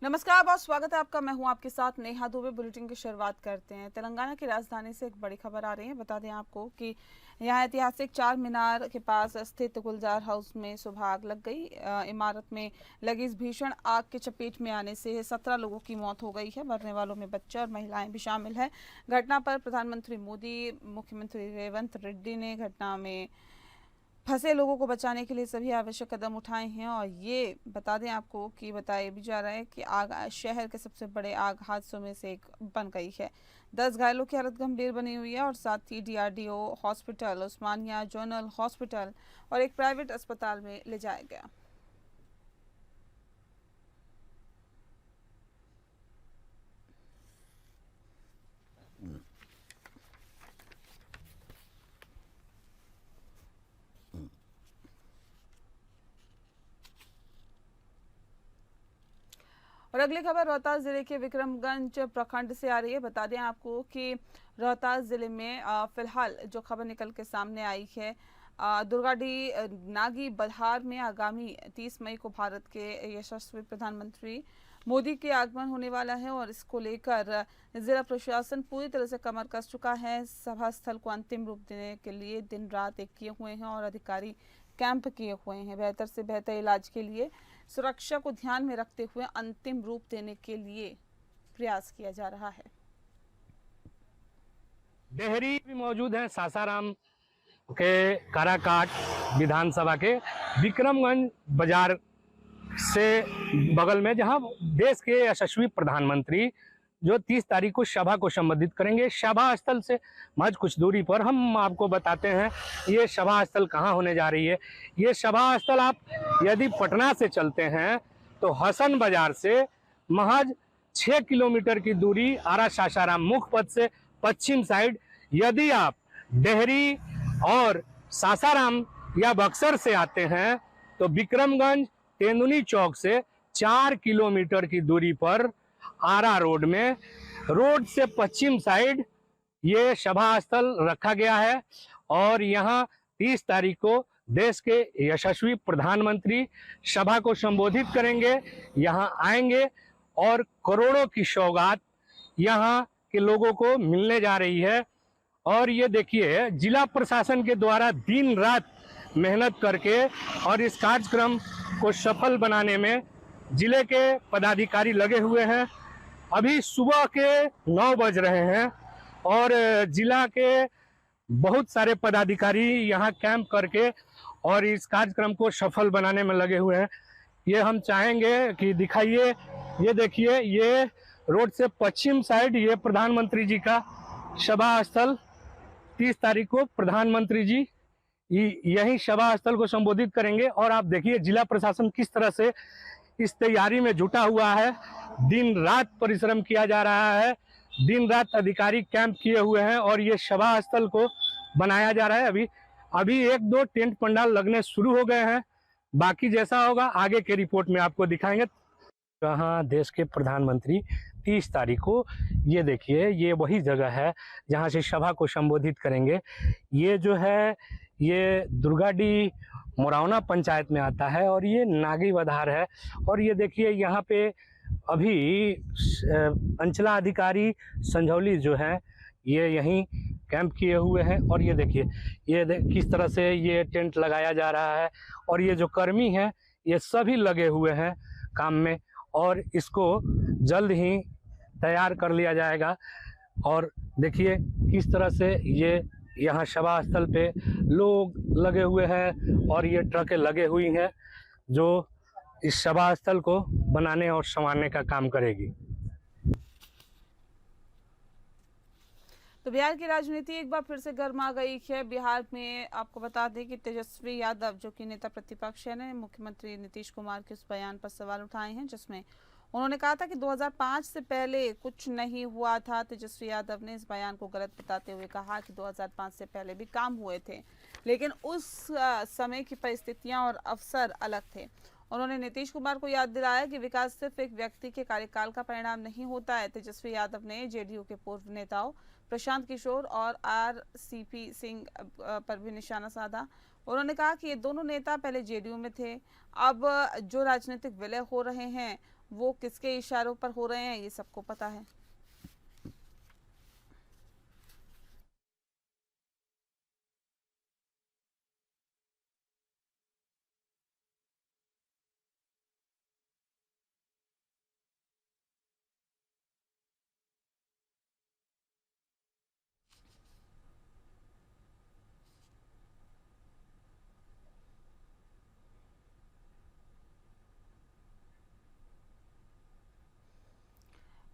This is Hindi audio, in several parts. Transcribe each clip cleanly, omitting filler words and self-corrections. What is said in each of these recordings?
नमस्कार, बहुत स्वागत है आपका। मैं हूं आपके साथ नेहा दुबे। बुलेटिन की शुरुआत करते हैं। तेलंगाना की राजधानी से एक बड़ी खबर आ रही है। बता दें आपको कि यहां ऐतिहासिक चार मीनार के पास स्थित गुलजार हाउस में सुबह आग लग गई। इमारत में लगी इस भीषण आग के चपेट में आने से 17 लोगों की मौत हो गई है। मरने वालों में बच्चे और महिलाएं भी शामिल है। घटना पर प्रधानमंत्री मोदी, मुख्यमंत्री रेवंत रेड्डी ने घटना में फंसे लोगों को बचाने के लिए सभी आवश्यक कदम उठाए हैं। और ये बता दें आपको कि बताया भी जा रहा है कि आग शहर के सबसे बड़े आग हादसों में से एक बन गई है। 10 घायलों की हालत गंभीर बनी हुई है और साथ ही डीआरडीओ हॉस्पिटल, उस्मानिया जनरल हॉस्पिटल और एक प्राइवेट अस्पताल में ले जाया गया। और अगली खबर रोहतास जिले के विक्रमगंज प्रखंड से आ रही है। बता दें आपको कि रोहतास जिले में फिलहाल जो खबर निकल के सामने आई है, दुर्गाडी नागी बधार में आगामी 30 मई को भारत के यशस्वी प्रधानमंत्री मोदी के आगमन होने वाला है और इसको लेकर जिला प्रशासन पूरी तरह से कमर कस चुका है। सभा स्थल को अंतिम रूप देने के लिए दिन रात एक किए हुए हैं और अधिकारी कैंप किए हुए हैं। बेहतर से बेहतर इलाज के लिए सुरक्षा को ध्यान में रखते हुए अंतिम रूप देने के लिए प्रयास किया जा रहा है। डेहरी भी मौजूद है। सासाराम के काराकाट विधानसभा के विक्रमगंज बाजार से बगल में, जहां देश के यशस्वी प्रधानमंत्री जो 30 तारीख को सभा को संबोधित करेंगे, सभा स्थल से महज कुछ दूरी पर हम आपको बताते हैं ये सभा स्थल कहां होने जा रही है। ये सभा स्थल आप यदि पटना से चलते हैं तो हसन बाजार से महज 6 किलोमीटर की दूरी, आरा सासाराम मुख्य पथ से पश्चिम साइड। यदि आप डेहरी और सासाराम या बक्सर से आते हैं तो विक्रमगंज तेंदुनी चौक से 4 किलोमीटर की दूरी पर आरा रोड में, रोड से पश्चिम साइड ये सभा स्थल रखा गया है। और यहाँ 30 तारीख को देश के यशस्वी प्रधानमंत्री सभा को संबोधित करेंगे, यहाँ आएंगे और करोड़ों की सौगात यहाँ के लोगों को मिलने जा रही है। और ये देखिए, जिला प्रशासन के द्वारा दिन रात मेहनत करके और इस कार्यक्रम को सफल बनाने में जिले के पदाधिकारी लगे हुए हैं। अभी सुबह के 9 बज रहे हैं और जिला के बहुत सारे पदाधिकारी यहाँ कैंप करके और इस कार्यक्रम को सफल बनाने में लगे हुए हैं। ये हम चाहेंगे कि दिखाइए, ये देखिए, ये रोड से पश्चिम साइड ये प्रधानमंत्री जी का सभा स्थल। 30 तारीख को प्रधानमंत्री जी यही सभा स्थल को संबोधित करेंगे। और आप देखिए जिला प्रशासन किस तरह से इस तैयारी में जुटा हुआ है। दिन रात परिश्रम किया जा रहा है, दिन रात अधिकारी कैंप किए हुए हैं और ये सभा स्थल को बनाया जा रहा है। अभी 1-2 टेंट पंडाल लगने शुरू हो गए हैं, बाकी जैसा होगा आगे के रिपोर्ट में आपको दिखाएंगे। कहाँ देश के प्रधानमंत्री 30 तारीख को, ये देखिए, ये वही जगह है जहाँ से सभा को संबोधित करेंगे। ये जो है ये दुर्गाडी मोरावना पंचायत में आता है और ये नागी बधार है। और ये देखिए यहाँ पे अभी अंचलाधिकारी संझौली जो है ये यहीं कैंप किए हुए हैं। और ये देखिए, किस तरह से ये टेंट लगाया जा रहा है और ये जो कर्मी हैं ये सभी लगे हुए हैं काम में और इसको जल्द ही तैयार कर लिया जाएगा। और देखिए किस तरह से ये यहाँ सभा स्थल पे लोग लगे हुए हैं और ये ट्रकें लगे हुई हैं जो इस सभा स्थल को बनाने और संवारने का काम करेगी। तो बिहार की राजनीति एक बार फिर से गर्मा गई है। बिहार में आपको बता दें कि तेजस्वी यादव जो कि नेता प्रतिपक्ष है ने मुख्यमंत्री नीतीश कुमार के उस बयान पर सवाल उठाए हैं जिसमें उन्होंने कहा था कि 2005 से पहले कुछ नहीं हुआ था। तेजस्वी यादव ने इस बयान को गलत बताते हुए कहा कि 2005 से पहले भी काम हुए थे, लेकिन उस समय की परिस्थितियां और अवसर अलग थे। उन्होंने नीतीश कुमार को याद दिलाया कि विकास सिर्फ एक व्यक्ति के कार्यकाल का परिणाम नहीं होता है। तेजस्वी यादव ने जेडीयू के पूर्व नेताओं प्रशांत किशोर और आरसीपी सिंह पर भी निशाना साधा। उन्होंने कहा कि ये दोनों नेता पहले जेडीयू में थे, अब जो राजनीतिक विलय हो रहे हैं वो किसके इशारों पर हो रहे हैं ये सबको पता है।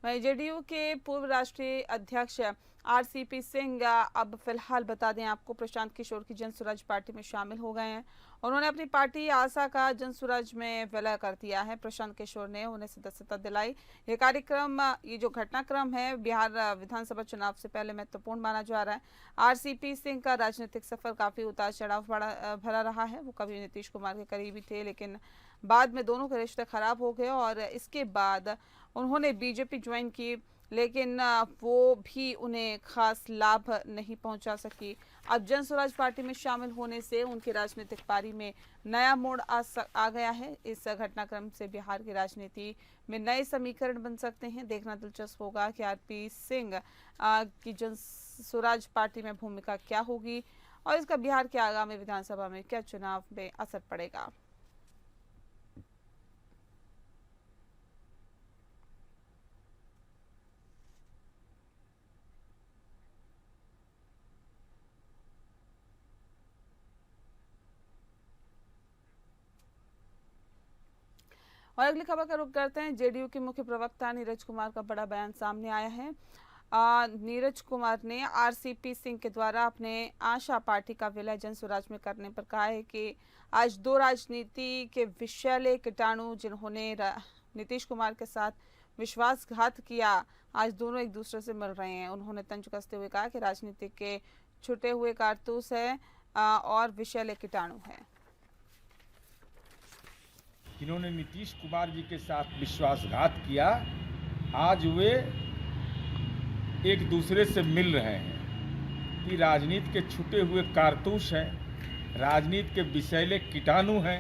वहीं जेडीयू के पूर्व राष्ट्रीय अध्यक्ष आरसीपी सिंह अब फिलहाल बता दें आपको प्रशांत किशोर की जन स्वराज पार्टी में शामिल हो गए हैं। उन्होंने अपनी पार्टी आशा का जन स्वराज में विलय कर दिया है। प्रशांत किशोर ने उन्हें सदस्यता दिलाई। ये कार्यक्रम, ये जो घटनाक्रम है बिहार विधानसभा चुनाव से पहले महत्वपूर्ण माना जा रहा है। आरसीपी सिंह का राजनीतिक सफर काफी उतार चढ़ाव भरा रहा है। वो कभी नीतीश कुमार के करीबी थे, लेकिन बाद में दोनों के रिश्ते खराब हो गए और इसके बाद उन्होंने बीजेपी ज्वाइन की, लेकिन वो भी उन्हें खास लाभ नहीं पहुंचा सकी। अब जन स्वराज पार्टी में शामिल होने से उनकी राजनीतिक पारी में नया मोड़ आ गया है। इस घटनाक्रम से बिहार की राजनीति में नए समीकरण बन सकते हैं। देखना दिलचस्प होगा कि आरपी सिंह की जन स्वराज पार्टी में भूमिका क्या होगी और इसका बिहार के आगामी विधानसभा में क्या चुनाव में असर पड़ेगा। और अगली खबर का रुख करते हैं। जेडीयू के मुख्य प्रवक्ता नीरज कुमार का बड़ा बयान सामने आया है। नीरज कुमार ने आरसीपी सिंह के द्वारा अपने आशा पार्टी का विलय जन स्वराज में करने पर कहा है कि आज दो राजनीति के विषैले कीटाणु जिन्होंने नीतीश कुमार के साथ विश्वासघात किया, आज दोनों एक दूसरे से मिल रहे हैं। उन्होंने तंज कसते हुए कहा कि राजनीति के छुटे हुए कारतूस है और विषैले कीटाणु है। जिन्होंने नीतीश कुमार जी के साथ विश्वासघात किया, आज वे एक दूसरे से मिल रहे हैं। कि राजनीति के छुटे हुए कारतूस हैं, राजनीति के विषैले कीटाणु हैं।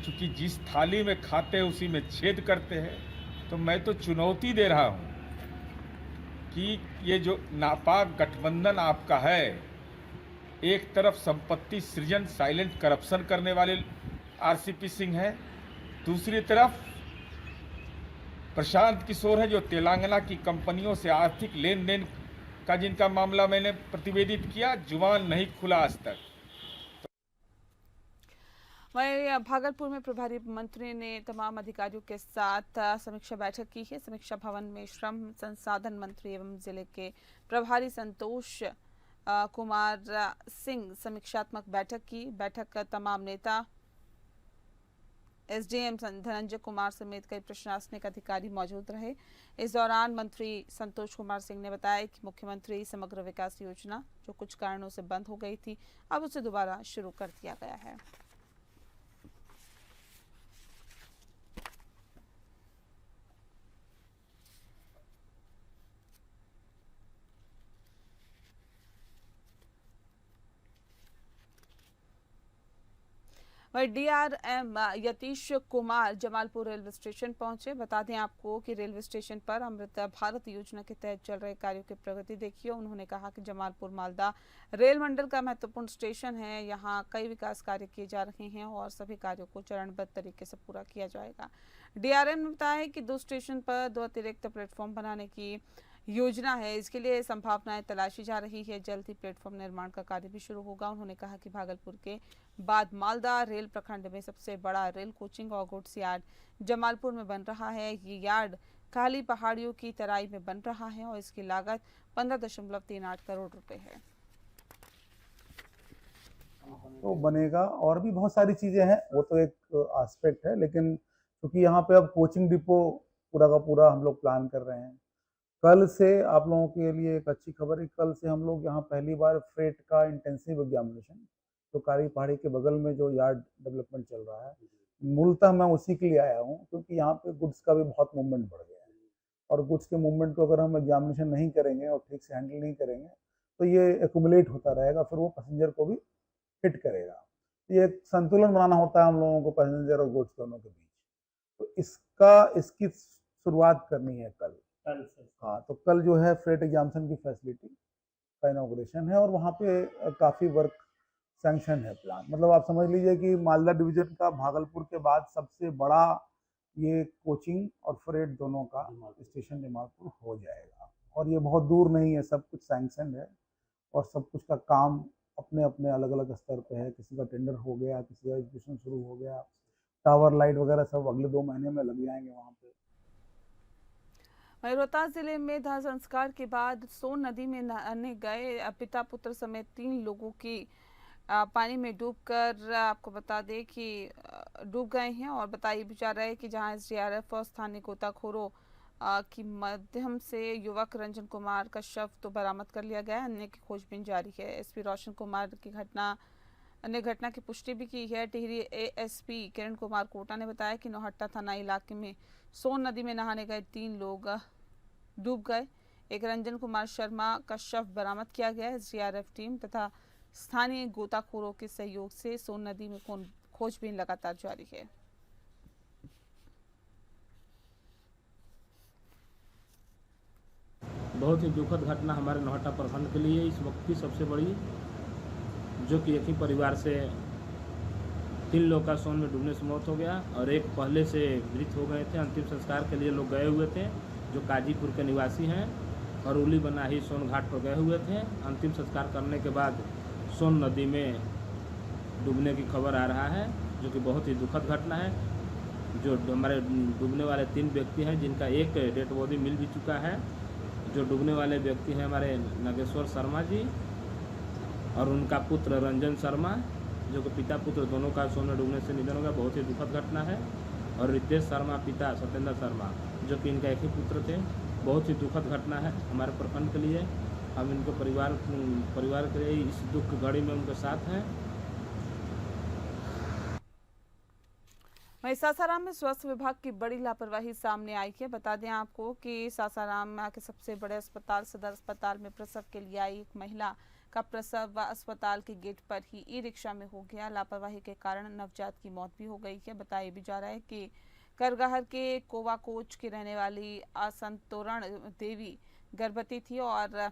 चूँकि जिस थाली में खाते हैं उसी में छेद करते हैं। तो मैं तो चुनौती दे रहा हूँ कि ये जो नापाक गठबंधन आपका है, एक तरफ संपत्ति सृजन साइलेंट करप्शन करने वाले आरसीपी सिंह हैं, दूसरी तरफ प्रशांत किशोर है जो तेलंगाना की कंपनियों से आर्थिक लेन देन का जिनका मामला मैंने प्रतिवेदित किया, जुबान नहीं खुला आज तक। वहीं भागलपुर में प्रभारी मंत्री ने तमाम अधिकारियों के साथ समीक्षा बैठक की है। समीक्षा भवन में श्रम संसाधन मंत्री एवं जिले के प्रभारी संतोष कुमार सिंह समीक्षात्मक बैठक की। बैठक का तमाम नेता, एसडीएम धनंजय कुमार समेत कई प्रशासनिक अधिकारी मौजूद रहे। इस दौरान मंत्री संतोष कुमार सिंह ने बताया कि मुख्यमंत्री समग्र विकास योजना जो कुछ कारणों से बंद हो गई थी, अब उसे दोबारा शुरू कर दिया गया है। वही DRM Yatish Kumar Jamalpur railway station पहुंचे। बता दें आपको कि रेलवे स्टेशन पर अमृत भारत योजना के तहत चल रहे कार्यों की प्रगति देखिए। उन्होंने कहा कि जमालपुर मालदा रेल मंडल का महत्वपूर्ण स्टेशन है। यहां कई विकास कार्य किए जा रहे हैं और सभी कार्यों को चरणबद्ध तरीके से पूरा किया जाएगा। डीआरएम ने बताया कि दो स्टेशन पर 2 अतिरिक्त प्लेटफॉर्म बनाने की योजना है। इसके लिए संभावनाएं तलाशी जा रही है। जल्द ही प्लेटफॉर्म निर्माण का कार्य भी शुरू होगा। उन्होंने कहा कि भागलपुर के बाद मालदा रेल प्रखंड में सबसे बड़ा रेल कोचिंग और गुड्स यार्ड जमालपुर में बन रहा है। ये यार्ड काली पहाड़ियों की तराई में बन रहा है और इसकी लागत 15.38 करोड़ रुपए है। तो बनेगा और भी बहुत सारी चीजें हैं, वो तो एक एस्पेक्ट है, लेकिन क्योंकि यहाँ पे अब कोचिंग डिपो पूरा का पूरा हम लोग प्लान कर रहे हैं। कल से आप लोगों के लिए एक अच्छी खबर है, कल से हम लोग यहाँ पहली बार फ्रेट का इंटेंसिव एग्जामिनेशन, तो काली पहाड़ी के बगल में जो यार्ड डेवलपमेंट चल रहा है, मूलतः मैं उसी के लिए आया हूँ, क्योंकि यहाँ पे गुड्स का भी बहुत मूवमेंट बढ़ गया है और गुड्स के मूवमेंट को अगर हम एग्जामिनेशन नहीं करेंगे और ठीक से हैंडल नहीं करेंगे तो ये एक्यूमुलेट होता रहेगा, फिर वो पैसेंजर को भी हिट करेगा। ये एक संतुलन बनाना होता है हम लोगों को पैसेंजर और गुड्स दोनों के बीच। तो इसकी शुरुआत करनी है कल। हाँ, तो कल जो है फ्रेट एग्जाम्शन की फैसिलिटी का इनॉग्रेशन है और वहाँ पे काफ़ी वर्क सैंक्शन है प्लान। मतलब आप समझ लीजिए कि मालदा डिवीजन का भागलपुर के बाद सबसे बड़ा ये कोचिंग और फ्रेट दोनों का स्टेशन जमालपुर हो जाएगा और ये बहुत दूर नहीं है, सब कुछ सैंक्शन है और सब कुछ का काम अपने अपने अलग अलग स्तर पे है। किसी का टेंडर हो गया, किसी का एजुकेशन शुरू हो गया, टावर लाइट वगैरह सब अगले 2 महीने में लग जाएंगे वहाँ पे। वहीं रोहतास जिले में दाह संस्कार के बाद सोन नदी में नहाने गए पिता पुत्र समेत 3 लोगों की पानी में डूबकर आपको बता दें कि डूब गए हैं और बताइए भी जा रहा है कि जहां एसडीआरएफ और स्थानीय गोताखोरों की माध्यम से युवक रंजन कुमार का शव तो बरामद कर लिया गया है, अन्य की खोजबीन जारी है। एसपी रोशन कुमार की घटना की पुष्टि भी की है। टिहरी एएसपी किरण कुमार कोटा ने बताया कि नौहट्टा थाना इलाके में सोन नदी में नहाने गए 3 लोग डूब गए। एक रंजन कुमार शर्मा का शव बरामद किया गया है। एसडीआरएफ टीम तथा स्थानीय गोताखोरों के सहयोग से सोन नदी में खोजबीन लगातार जारी है। बहुत ही दुखद घटना हमारे नौहट्टा प्रखंड के लिए इस वक्त की सबसे बड़ी, जो कि एक ही परिवार से 3 लोग का सोन में डूबने से मौत हो गया और एक पहले से मृत हो गए थे। अंतिम संस्कार के लिए लोग गए हुए थे, जो काजीपुर के निवासी हैं और उली बनाही सोन घाट पर गए हुए थे। अंतिम संस्कार करने के बाद सोन नदी में डूबने की खबर आ रहा है, जो कि बहुत ही दुखद घटना है। जो हमारे डूबने वाले 3 व्यक्ति हैं, जिनका एक डेड बॉडी मिल भी चुका है। जो डूबने वाले व्यक्ति हैं हमारे नागेश्वर शर्मा जी और उनका पुत्र रंजन शर्मा, जो कि पिता पुत्र दोनों का सोन में डूबने से निधन हो गया। बहुत ही दुखद घटना है। और रितेश शर्मा पिता सत्येंद्र शर्मा, जो कि इनका एक ही पुत्र थे। बहुत ही दुखद घटना है हमारे प्रखंड के लिए। हम इनको परिवार के लिए इस दुख घड़ी में उनके साथ हैं। वहीं सासाराम में स्वास्थ्य विभाग की बड़ी लापरवाही सामने आई है। बता दें आपको कि सासाराम के सबसे बड़े अस्पताल सदर अस्पताल में प्रसव के लिए आई एक महिला का प्रसव अस्पताल के गेट पर ही ई रिक्शा में हो गया। लापरवाही के कारण नवजात की मौत भी हो गई है। बताया भी जा रहा है कि करगहर के कोवा कोच की रहने वाली असंतोरण देवी गर्भवती थी और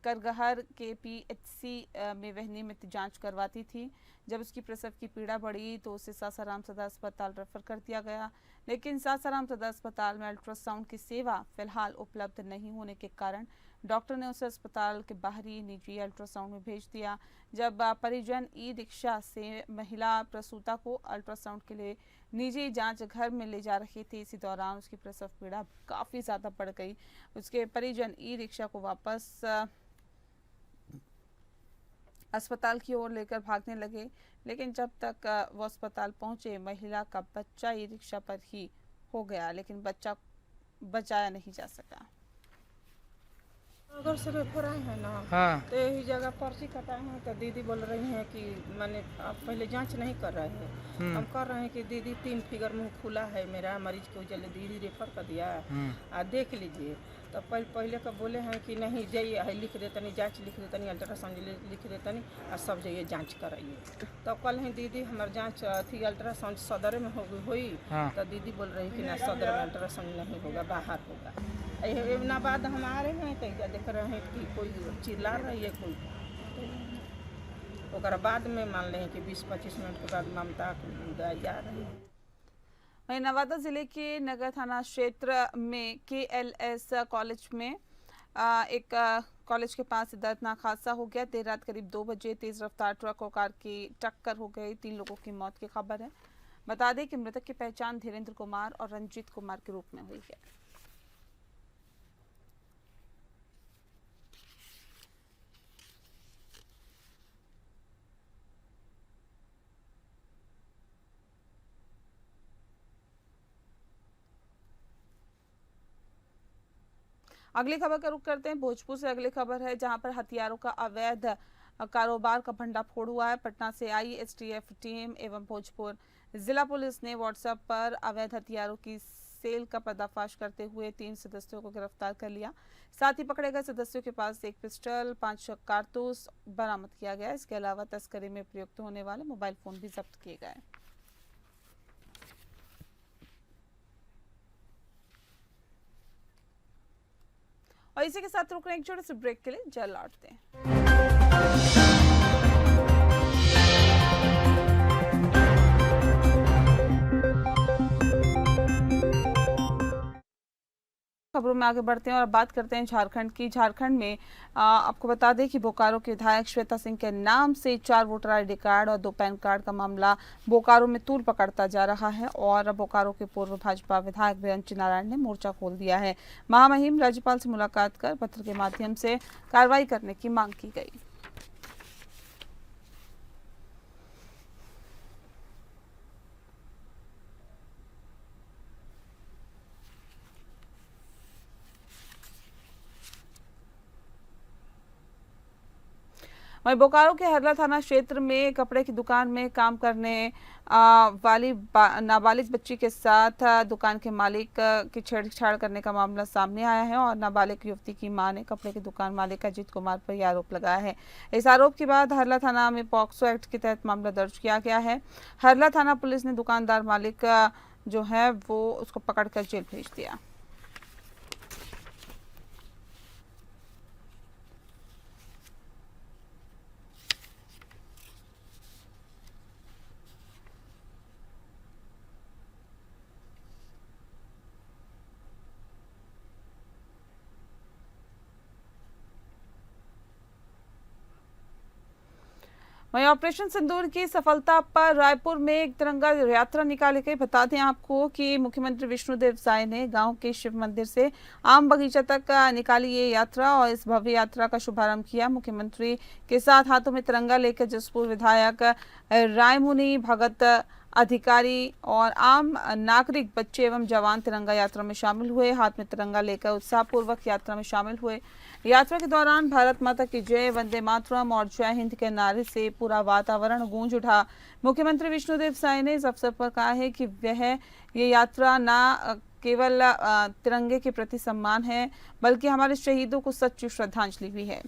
करगहर के पीएचसी में वह नियमित जांच करवाती थी। जब उसकी प्रसव की पीड़ा बढ़ी तो उसे सासाराम सदर अस्पताल रेफर कर दिया गया, लेकिन सासाराम सदर अस्पताल में अल्ट्रासाउंड की सेवा फिलहाल उपलब्ध नहीं होने के कारण डॉक्टर ने उसे अस्पताल के बाहरी निजी अल्ट्रासाउंड में भेज दिया। जब परिजन ई रिक्शा से महिला प्रसूता को अल्ट्रासाउंड के लिए निजी जांच घर में ले जा रहे थे, इसी दौरान उसकी प्रसव पीड़ा काफ़ी ज़्यादा बढ़ गई। उसके परिजन ई रिक्शा को वापस अस्पताल की ओर लेकर भागने लगे, लेकिन जब तक वो अस्पताल पहुंचे महिला का बच्चा ई रिक्शा पर ही हो गया, लेकिन बच्चा बचाया नहीं जा सका। अगर से रेफर आए हैं ना, हाँ। तो यही जगह पर्ची कटाए हैं तो दीदी बोल रही हैं कि मैंने आप पहले जांच नहीं कर रहे हैं। हम कर रहे हैं कि दीदी 3 फिगर मुंह खुला है मेरा, मरीज को चले दीदी रेफर कर दिया आ देख लीजिए। तो पहले का बोले हैं कि नहीं जाइए है लिख देतनी, जांच लिख देतनी, अल्ट्रासाउंड लिख देतनी और सब जाइए जांच कराइए। तो कल ही दीदी हमारे जांच थी अल्ट्रासाउंड सदर में हुई। तो दीदी बोल रही कि ना सदर में अल्ट्रासाउंड नहीं होगा, बाहर होगा। ना बाद हम आ रहे हैं तो देख रहे हैं कि कोई चिल्ला रही है कोई, तो बाद में मान लें कि 20-25 मिनट के बाद ममता जा रही है। वहीं नवादा जिले के नगर थाना क्षेत्र में केएलएस कॉलेज में एक कॉलेज के पास दर्दनाक हादसा हो गया। देर रात करीब 2 बजे तेज रफ्तार ट्रक और कार की टक्कर हो गई। 3 लोगों की मौत की खबर है। बता दें कि मृतक की पहचान धीरेन्द्र कुमार और रंजीत कुमार के रूप में हुई है। अगली खबर का रुख करते हैं भोजपुर से। अगली खबर है जहां पर हथियारों का अवैध कारोबार का भंडाफोड़ हुआ है। पटना से आई एसटीएफ टीम एवं भोजपुर जिला पुलिस ने व्हाट्सएप पर अवैध हथियारों की सेल का पर्दाफाश करते हुए 3 सदस्यों को गिरफ्तार कर लिया। साथ ही पकड़े गए सदस्यों के पास एक पिस्टल, 5 कारतूस बरामद किया गया। इसके अलावा तस्करी में प्रयुक्त होने वाले मोबाइल फोन भी जब्त किए गए। और इसी के साथ रुक रहे हैं एक छोटे से ब्रेक के लिए, जल्द लौटते हैं। खबरों में आगे बढ़ते हैं और अब बात करते हैं झारखंड की। झारखंड में आपको बता दें कि बोकारो के विधायक श्वेता सिंह के नाम से 4 वोटर आईडी कार्ड और 2 पैन कार्ड का मामला बोकारो में तूल पकड़ता जा रहा है और बोकारो के पूर्व भाजपा विधायक बेअंची नारायण ने मोर्चा खोल दिया है। महामहिम राज्यपाल से मुलाकात कर पत्र के माध्यम से कार्रवाई करने की मांग की गई। वहीं बोकारो के हरला थाना क्षेत्र में कपड़े की दुकान में काम करने वाली नाबालिग बच्ची के साथ दुकान के मालिक की छेड़छाड़ करने का मामला सामने आया है और नाबालिग युवती की मां ने कपड़े की दुकान मालिक अजीत कुमार पर यह आरोप लगाया है। इस आरोप के बाद हरला थाना में पॉक्सो एक्ट के तहत मामला दर्ज किया गया है। हरला थाना पुलिस ने दुकानदार मालिक जो है वो उसको पकड़कर जेल भेज दिया। वहीं ऑपरेशन सिंदूर की सफलता पर रायपुर में एक तिरंगा यात्रा निकाली गई। बता दें आपको कि मुख्यमंत्री विष्णुदेव साय ने गांव के शिव मंदिर से आम बगीचा तक निकाली ये यात्रा और इस भव्य यात्रा का शुभारंभ किया। मुख्यमंत्री के साथ हाथों में तिरंगा लेकर जसपुर विधायक रायमुनि भगत अधिकारी और आम नागरिक बच्चे एवं जवान तिरंगा यात्रा में शामिल हुए। हाथ में तिरंगा लेकर उत्साहपूर्वक यात्रा में शामिल हुए। यात्रा के दौरान भारत माता की जय, वंदे मातरम और जय हिंद के नारे से पूरा वातावरण गूंज उठा। मुख्यमंत्री विष्णुदेव साय ने इस अवसर पर कहा है कि ये यात्रा न केवल तिरंगे के प्रति सम्मान है बल्कि हमारे शहीदों को सच्ची श्रद्धांजलि भी है।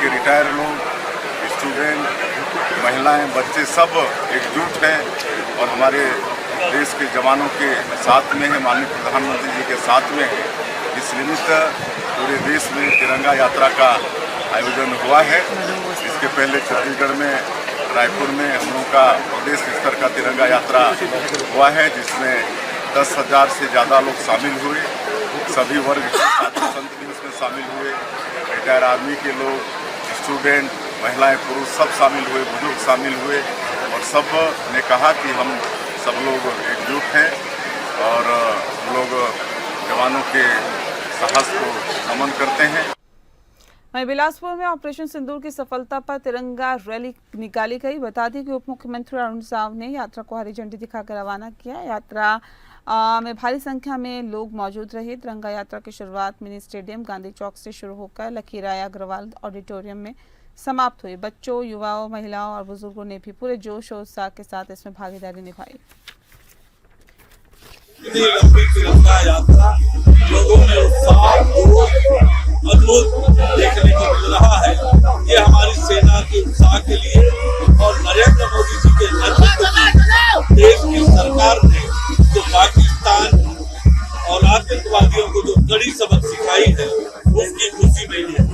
के रिटायर लोग, स्टूडेंट, महिलाएं, बच्चे सब एकजुट हैं और हमारे देश के जवानों के साथ में है, माननीय प्रधानमंत्री जी के साथ में है। इस निमित्त पूरे देश में तिरंगा यात्रा का आयोजन हुआ है। इसके पहले छत्तीसगढ़ में रायपुर में हम लोगों का प्रदेश स्तर का तिरंगा यात्रा हुआ है जिसमें 10,000 से ज़्यादा लोग शामिल हुए। सभी वर्ग के साधु संत भी उसमें शामिल हुए, रिटायर आर्मी के लोग, स्टूडेंट, महिलाएं, पुरुष सब शामिल हुए, बुजुर्ग शामिल हुए और सब ने कहा कि हम सब लोग एकजुट हैं और हम लोग जवानों के साहस को नमन करते हैं। वहीं बिलासपुर में ऑपरेशन सिंदूर की सफलता पर तिरंगा रैली निकाली गई। बता दें कि उप मुख्यमंत्री अरुण साव ने यात्रा को हरी झंडी दिखाकर रवाना किया। यात्रा में भारी संख्या में लोग मौजूद रहे। तिरंगा यात्रा की शुरुआत मिनी स्टेडियम गांधी चौक से शुरू होकर लखीराय अग्रवाल ऑडिटोरियम में समाप्त हुई। बच्चों, युवाओं, महिलाओं और बुजुर्गों ने भी पूरे जोश और उत्साह के साथ इसमें भागीदारी निभाई। तिरंगा यात्रा लोगों में उत्साह अद्भुत देखने को मिल रहा है। ये हमारी सेना के उत्साह के लिए और नरेंद्र मोदी जी के नेतृत्व में देश की सरकार ने जो पाकिस्तान और आतंकवादियों को जो कड़ी सबक सिखाई है उसकी खुशी मिली है।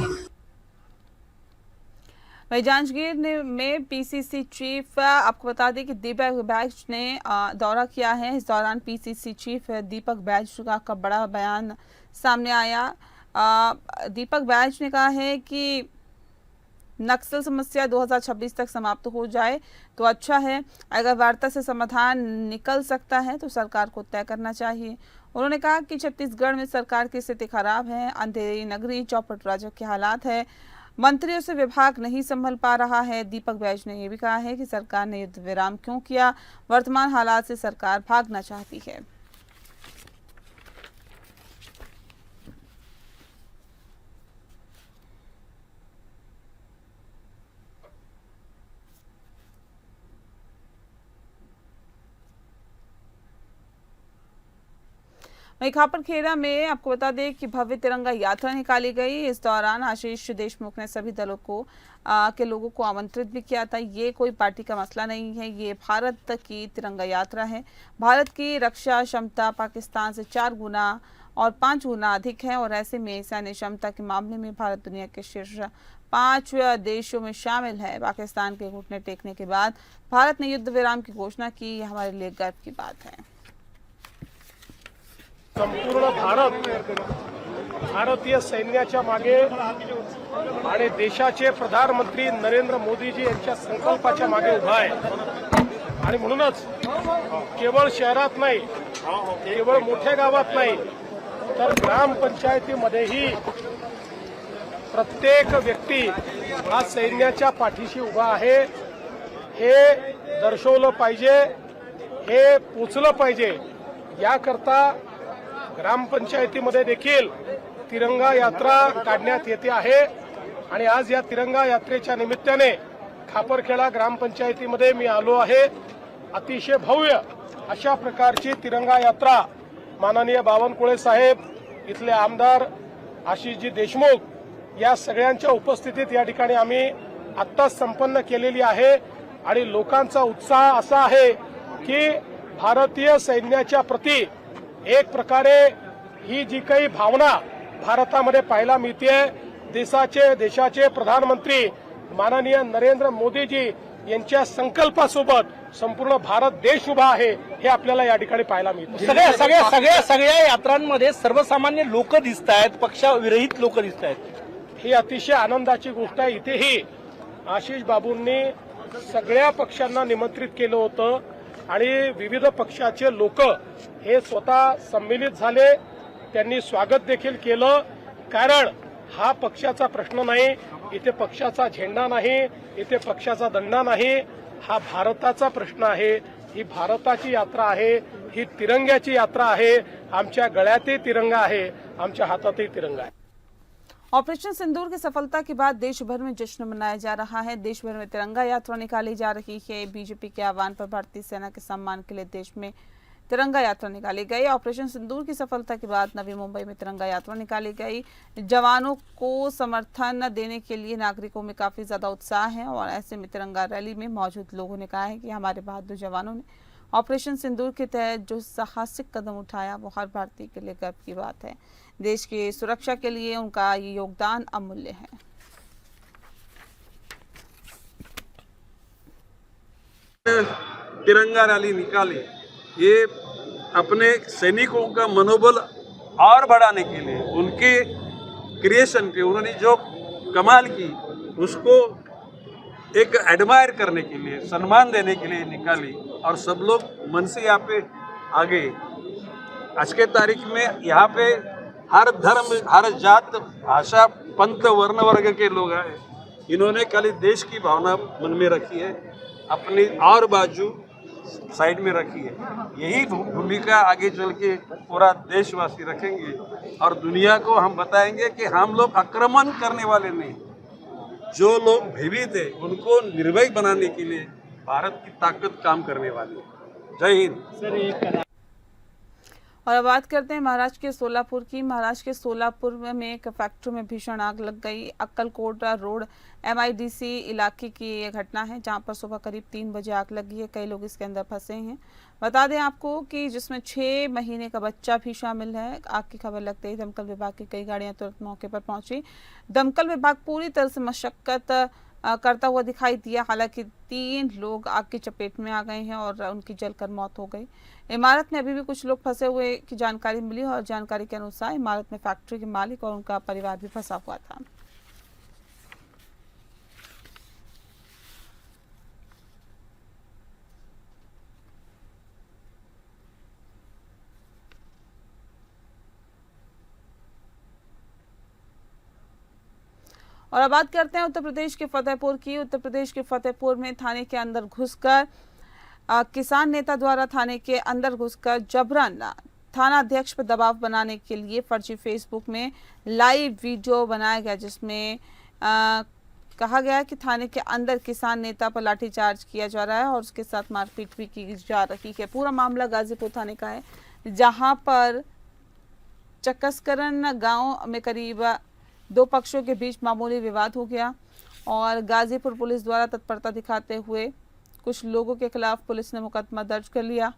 वहीं जांजगीर में पीसीसी चीफ आपको बता दें कि दीपक बैज ने दौरा किया है। इस दौरान पीसीसी चीफ दीपक बैज का बड़ा बयान सामने आया। दीपक बैज ने कहा है कि नक्सल समस्या 2026 तक समाप्त हो जाए तो अच्छा है। अगर वार्ता से समाधान निकल सकता है तो सरकार को तय करना चाहिए। उन्होंने कहा कि छत्तीसगढ़ में सरकार की स्थिति खराब है, अंधेरी नगरी, चौपट राज्य के हालात है, मंत्रियों से विभाग नहीं संभल पा रहा है। दीपक बैज ने यह भी कहा है कि सरकार ने युद्ध विराम क्यों किया, वर्तमान हालात से सरकार भागना चाहती है। वहीं खापरखेड़ा में आपको बता दें कि भव्य तिरंगा यात्रा निकाली गई। इस दौरान आशीष देशमुख ने सभी दलों को के लोगों को आमंत्रित भी किया था। ये कोई पार्टी का मसला नहीं है, ये भारत की तिरंगा यात्रा है। भारत की रक्षा क्षमता पाकिस्तान से 4 गुना और 5 गुना अधिक है और ऐसे में सैन्य क्षमता के मामले में भारत दुनिया के शीर्ष 5 देशों में शामिल है। पाकिस्तान के घुटने टेकने के बाद भारत ने युद्ध विराम की घोषणा की, ये हमारे लिए गर्व की बात है। संपूर्ण भारतीय सैन्याच्या मागे आणि देशाचे प्रधानमंत्री नरेंद्र मोदीजी यांच्या संकल्पाच्या मागे उभा आहे आणि म्हणूनच केवळ शहरात नाही, केवळ मोठ्या गावात नाही, तर ग्रामपंचायतीमध्येही प्रत्येक व्यक्ती हा सैन्याच्या पाठीशी उभा आहे हे दर्शवलं पाहिजे, हे पोचलं पाहिजे। याकरता ग्रामपंचायतीमध्ये देखील तिरंगा यात्रा काढण्यात येते आहे आणि आज या तिरंगा यात्रेच्या निमित्ताने खापरखेडा ग्रामपंचायतीमध्ये मी आलो आहे। अतिशय भव्य अशा प्रकारची तिरंगा यात्रा माननीय बावनकुळे साहेब, इथले आमदार आशिषजी देशमुख या सगळ्यांच्या उपस्थितीत या ठिकाणी आम्ही आत्ताच संपन्न केलेली आहे आणि लोकांचा उत्साह असा आहे की भारतीय सैन्याच्या प्रती एक प्रकारे ही जी काही भावना भारतामध्ये पाहायला मिळते, देशाचे प्रधानमंत्री माननीय नरेंद्र मोदीजी यांच्या संकल्पासोबत संपूर्ण भारत देश उभा आहे हे आपल्याला या ठिकाणी पाहायला मिळते। सगळ्या यात्रांमध्ये सर्वसामान्य लोक दिसत आहेत, पक्षविरहित लोक दिसत आहेत, ही अतिशय आनंदाची गोष्ट आहे। इथेही आशिष बाबूंनी सगळ्या पक्षांना निमंत्रित केलं होतं आणि विविध पक्षाचे लोक हे स्वतः संमिलित झाले, त्यांनी स्वागत देखील केलं। कारण हा पक्षाचा प्रश्न नाही, इथे पक्षाचा झेंडा नाही, इथे पक्षाचा दंडा नाही, हा भारताचा प्रश्न आहे। ही भारताची यात्रा आहे, ही तिरंग्याची यात्रा आहे। आमच्या गळ्यातही तिरंगा आहे, आमच्या हातातही तिरंगा आहे। ऑपरेशन सिंदूर की सफलता के बाद देश भर में जश्न मनाया जा रहा है। देश भर में तिरंगा यात्रा निकाली जा रही है। बीजेपी के आह्वान पर भारतीय सेना के सम्मान के लिए देश में तिरंगा यात्रा निकाली गई। ऑपरेशन सिंदूर की सफलता के बाद नवी मुंबई में तिरंगा यात्रा निकाली गई। जवानों को समर्थन देने के लिए नागरिकों में काफी ज्यादा उत्साह है और ऐसे में तिरंगा रैली में मौजूद लोगों ने कहा है कि हमारे बहादुर जवानों ने ऑपरेशन सिंदूर के तहत जो साहसिक कदम उठाया वो हर भारतीय के लिए गर्व की बात है। देश की सुरक्षा के लिए उनका ये योगदान अमूल्य है। तिरंगा रैली निकाली, ये अपने सैनिकों का मनोबल और बढ़ाने के लिए, उनके क्रिएशन पे उन्होंने जो कमाल की उसको एक एडमायर करने के लिए, सम्मान देने के लिए निकाली और सब लोग मन से यहाँ पे आ गए। आज के तारीख में यहाँ पे हर धर्म, हर जात, भाषा, पंथ, वर्ण वर्ग के लोग आए। इन्होंने खाली देश की भावना मन में रखी है, अपनी और बाजू साइड में रखी है। यही भूमिका आगे चल के पूरा देशवासी रखेंगे और दुनिया को हम बताएंगे कि हम लोग आक्रमण करने वाले नहीं, जो लोग भयभीत है उनको निर्भय बनाने के लिए भारत की ताकत काम करने वाली है। जय हिंद। और अब बात करते हैं महाराष्ट्र के सोलापुर की। महाराष्ट्र के सोलापुर में एक फैक्ट्री में भीषण आग लग गई। अक्कलकोट रोड MIDC इलाके की ये घटना है जहां पर सुबह करीब 3 बजे आग लगी है। कई लोग इसके अंदर फंसे हैं। बता दें आपको कि जिसमें 6 महीने का बच्चा भी शामिल है। आग की खबर लगते ही दमकल विभाग की कई गाड़ियां तुरंत मौके पर पहुंची। दमकल विभाग पूरी तरह से मशक्कत करता हुआ दिखाई दिया। हालांकि 3 लोग आग की चपेट में आ गए हैं और उनकी जलकर मौत हो गई। इमारत में अभी भी कुछ लोग फंसे हुए की जानकारी मिली और जानकारी के अनुसार इमारत में फैक्ट्री के मालिक और उनका परिवार भी फंसा हुआ था। और अब बात करते हैं उत्तर प्रदेश के फतेहपुर की। उत्तर प्रदेश के फतेहपुर में थाने के अंदर घुसकर किसान नेता द्वारा थाने के अंदर घुसकर जबरन थाना अध्यक्ष पर दबाव बनाने के लिए फर्जी फेसबुक में लाइव वीडियो बनाया गया, जिसमें कहा गया कि थाने के अंदर किसान नेता पर लाठीचार्ज किया जा रहा है और उसके साथ मारपीट भी की जा रही है। पूरा मामला गाजीपुर थाने का है, जहां पर चक्कसकरन गांव में करीब 2 पक्षों के बीच मामूली विवाद हो गया और गाजीपुर पुलिस द्वारा तत्परता दिखाते हुए कुछ लोगों के खिलाफ पुलिस ने मुकदमा दर्ज कर लिया।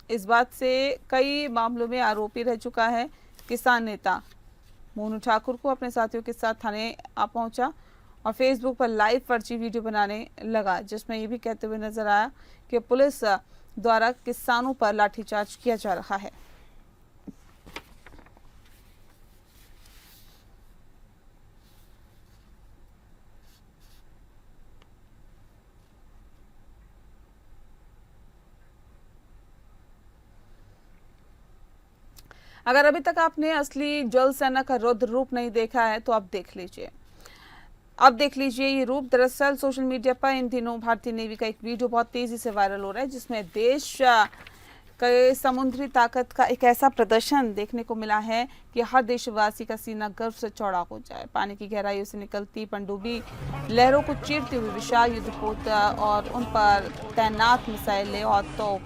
इस बात से कई मामलों में आरोपी रह चुका है किसान नेता मोनू ठाकुर को अपने साथियों के साथ थाने आ पहुंचा और फेसबुक पर लाइव फर्जी वीडियो बनाने लगा, जिसमें ये भी कहते हुए नजर आया कि पुलिस द्वारा किसानों पर लाठीचार्ज किया जा रहा है। अगर अभी तक आपने असली जल सेना का रौद्र रूप नहीं देखा है तो अब देख लीजिए। अब देख लीजिए ये रूप। दरअसल सोशल मीडिया पर इन दिनों भारतीय नेवी का एक वीडियो बहुत तेजी से वायरल हो रहा है, जिसमें देश के समुद्री ताकत का एक ऐसा प्रदर्शन देखने को मिला है कि हर देशवासी का सीना गर्व से चौड़ा हो जाए। पानी की गहराइयों से निकलती पनडुब्बी, लहरों को चीरते हुए विशाल युद्धपोत और उन पर तैनात मिसाइलें और तोप,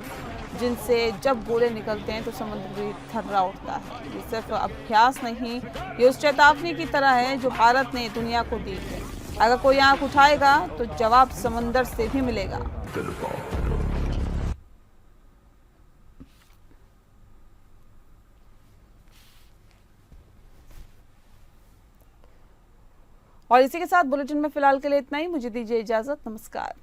जिनसे जब गोले निकलते हैं तो समुद्र भी थर्रा उठता है। ये सिर्फ अभ्यास नहीं, ये उस चेतावनी की तरह है जो भारत ने दुनिया को दी है। अगर कोई आंख उठाएगा तो जवाब समंदर से भी मिलेगा। और इसी के साथ बुलेटिन में फिलहाल के लिए इतना ही। मुझे दीजिए इजाजत। नमस्कार।